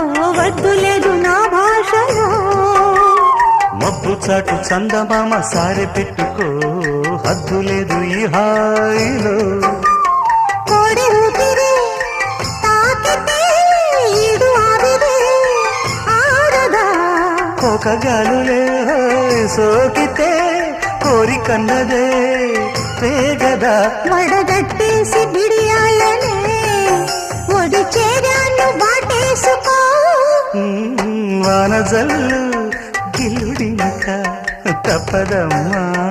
వద్దు లేదు నా భాషలో. మబ్బు చాటు చందమామ సారె పెట్టుకో, హద్దు లేదు ఈ హాయిలో. కోడి ఊపిరి తాకితే ఈడు ఆవిరి ఆడదా. కోకగాలులే సోకితే కోరికన్నదే పేగదా. వడగట్టేసి బిడియాలనే ఒడి చేరాను బాటేసుకో. వానజల్లు గిల్లుడినక తప్పదమ్మా.